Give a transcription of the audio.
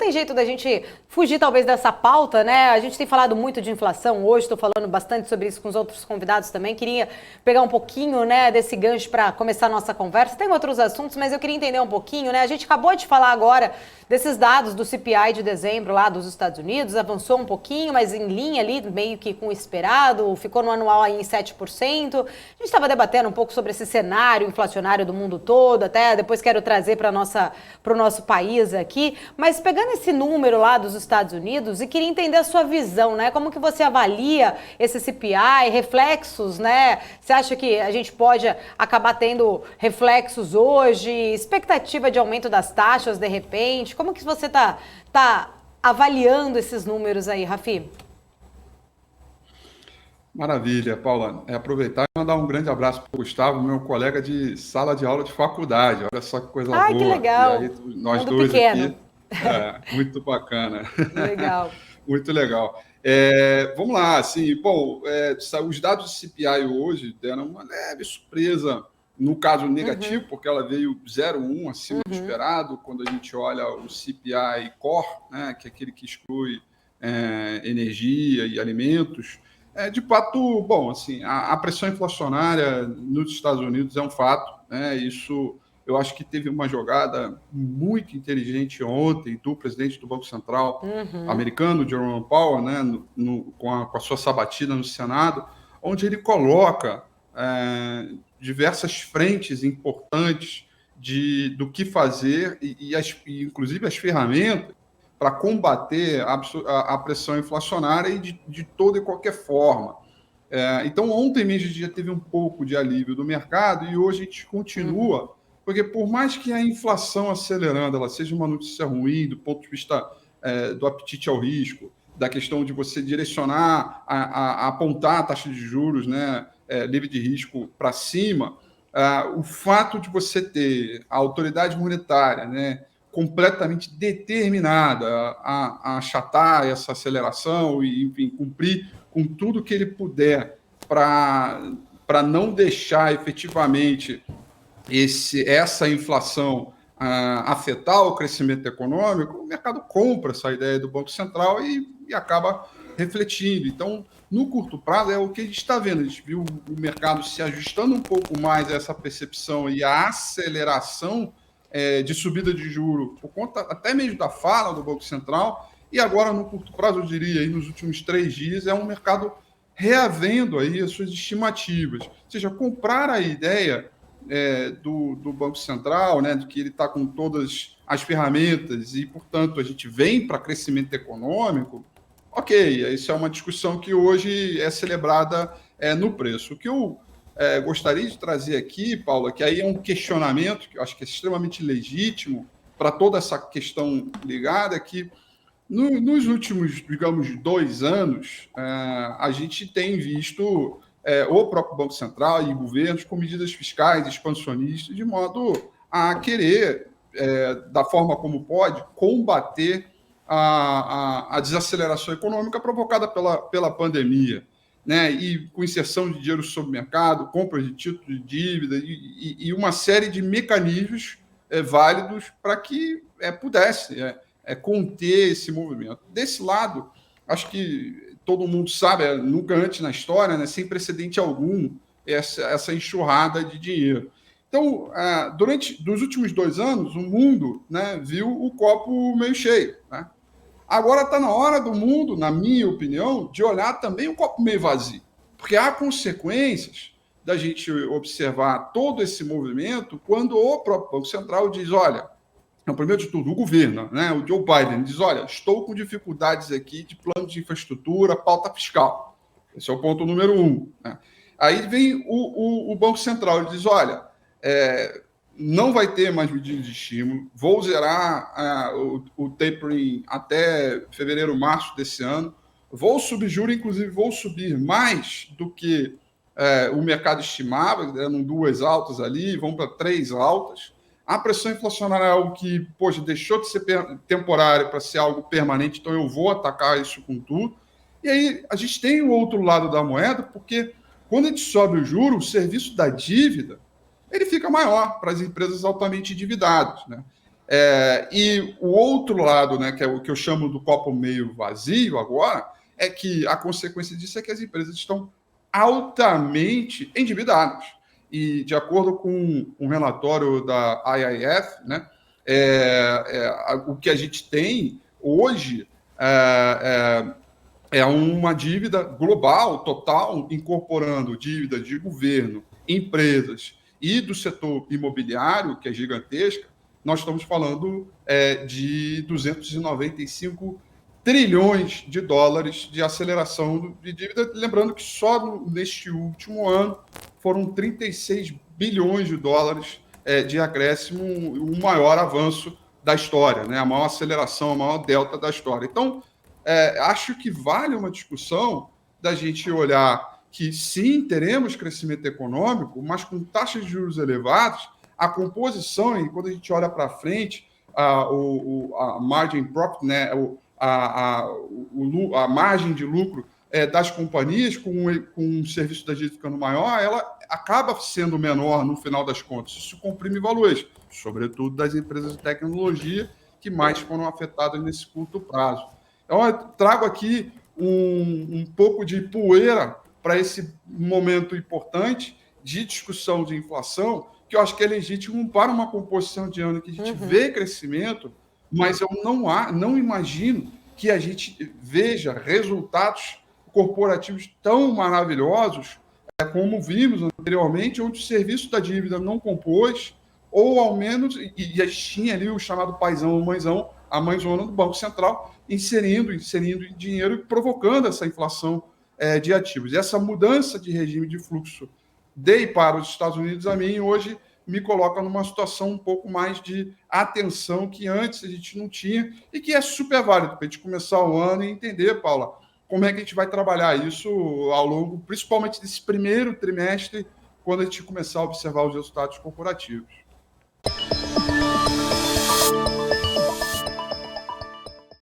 tem jeito da gente fugir talvez dessa pauta, né? A gente tem falado muito de inflação hoje, estou falando bastante sobre isso com os outros convidados também. Queria pegar um pouquinho, né, desse gancho para começar a nossa conversa. Tem outros assuntos, mas eu queria entender um pouquinho, né? A gente acabou de falar agora desses dados do CPI de dezembro lá dos Estados Unidos, avançou um pouquinho, mas em linha ali, meio que com o esperado, ficou no anual aí em 7%. A gente estava debatendo um pouco sobre esse cenário inflacionário do mundo todo, até depois quero trazer para o nosso país aqui, mas pegando esse número lá dos Estados Unidos e queria entender a sua visão, né? Como que você avalia esse CPI, reflexos, né? Você acha que a gente pode acabar tendo reflexos hoje, expectativa de aumento das taxas de repente? Como que você tá avaliando esses números aí, Rafi? Maravilha, Paula. Aproveitar e mandar um grande abraço para o Gustavo, meu colega de sala de aula de faculdade. Olha só que coisa Ai, que boa. E legal. aí, nós Mundo dois pequeno. aqui, muito bacana. Legal. Muito legal. Vamos lá, assim, bom, os dados do CPI hoje deram uma leve surpresa, no caso negativo, porque ela veio 0,1 acima do esperado, quando a gente olha o CPI Core, né, que é aquele que exclui energia e alimentos. De fato, bom, assim, a pressão inflacionária nos Estados Unidos é um fato, né? Isso eu acho que teve uma jogada muito inteligente ontem do presidente do Banco Central americano, Jerome Powell, né, com a sua sabatina no Senado, onde ele coloca diversas frentes importantes do que fazer e inclusive as ferramentas para combater a pressão inflacionária e de toda e qualquer forma. Então, ontem mesmo a gente já teve um pouco de alívio do mercado e hoje a gente continua, porque por mais que a inflação acelerando ela seja uma notícia ruim do ponto de vista do apetite ao risco, da questão de você direcionar, apontar a taxa de juros, né, livre de risco para cima, o fato de você ter a autoridade monetária, né, completamente determinada a achatar essa aceleração e, enfim, cumprir com tudo que ele puder para não deixar efetivamente essa inflação afetar o crescimento econômico, o mercado compra essa ideia do Banco Central e acaba refletindo. Então, no curto prazo, é o que a gente está vendo. A gente viu o mercado se ajustando um pouco mais a essa percepção e a aceleração de subida de juro, por conta até mesmo da fala do Banco Central, e agora, no curto prazo, eu diria, aí, nos últimos 3 dias, é um mercado reavendo aí as suas estimativas. Ou seja, comprar a ideia do Banco Central, né, de que ele está com todas as ferramentas e, portanto, a gente vem para crescimento econômico, ok, isso é uma discussão que hoje é celebrada no preço. O que eu gostaria de trazer aqui, Paula, que aí é um questionamento que eu acho que é extremamente legítimo para toda essa questão ligada, que nos últimos, digamos, 2 anos, a gente tem visto o próprio Banco Central e governos com medidas fiscais expansionistas de modo a querer, da forma como pode, combater a desaceleração econômica provocada pela pandemia, né? E com inserção de dinheiro sob mercado, compra de títulos de dívida e uma série de mecanismos válidos para que pudesse conter esse movimento. Desse lado, acho que todo mundo sabe, nunca antes na história, né, sem precedente algum, essa enxurrada de dinheiro. Então, dos últimos 2 anos, o mundo, né, viu o copo meio cheio, né? Agora está na hora do mundo, na minha opinião, de olhar também o copo meio vazio, porque há consequências da gente observar todo esse movimento quando o próprio Banco Central diz, olha, primeiro de tudo, o governo, né, o Joe Biden, diz, olha, estou com dificuldades aqui de plano de infraestrutura, pauta fiscal. Esse é o ponto número 1. Né? Aí vem o Banco Central e diz, olha, não vai ter mais medidas de estímulo, vou zerar o tapering até fevereiro, março desse ano, vou subir juros, inclusive vou subir mais do que o mercado estimava, eram 2 altas ali, vão para 3 altas. A pressão inflacionária é algo que, poxa, deixou de ser temporário para ser algo permanente, então eu vou atacar isso com tudo. E aí a gente tem o outro lado da moeda, porque quando a gente sobe o juro, o serviço da dívida ele fica maior para as empresas altamente endividadas, né? E o outro lado, né, que é o que eu chamo do copo meio vazio agora, é que a consequência disso é que as empresas estão altamente endividadas. E, de acordo com um relatório da IIF, né, o que a gente tem hoje é uma dívida global, total, incorporando dívida de governo, empresas e do setor imobiliário, que é gigantesca. Nós estamos falando de 295 trilhões de dólares de aceleração de dívida. Lembrando que só neste último ano foram 36 bilhões de dólares de acréscimo, o maior avanço da história, né? A maior aceleração, a maior delta da história. Então, acho que vale uma discussão da gente olhar que sim, teremos crescimento econômico, mas com taxas de juros elevadas, a composição, e quando a gente olha para frente, a margin profit, né, a margem de lucro das companhias, com um serviço da dívida ficando maior, ela acaba sendo menor no final das contas. Isso comprime valores, sobretudo das empresas de tecnologia, que mais foram afetadas nesse curto prazo. Então, eu trago aqui um pouco de poeira para esse momento importante de discussão de inflação, que eu acho que é legítimo para uma composição de ano que a gente vê crescimento, mas eu não imagino que a gente veja resultados corporativos tão maravilhosos como vimos anteriormente, onde o serviço da dívida não compôs, ou ao menos, e a gente tinha ali o chamado paizão ou mãezão, a mãezona do Banco Central, inserindo dinheiro e provocando essa inflação de ativos. E essa mudança de regime de fluxo de e para os Estados Unidos, a mim, hoje, me coloca numa situação um pouco mais de atenção que antes a gente não tinha e que é super válido para a gente começar o ano e entender, Paula, como é que a gente vai trabalhar isso ao longo, principalmente desse primeiro trimestre, quando a gente começar a observar os resultados corporativos.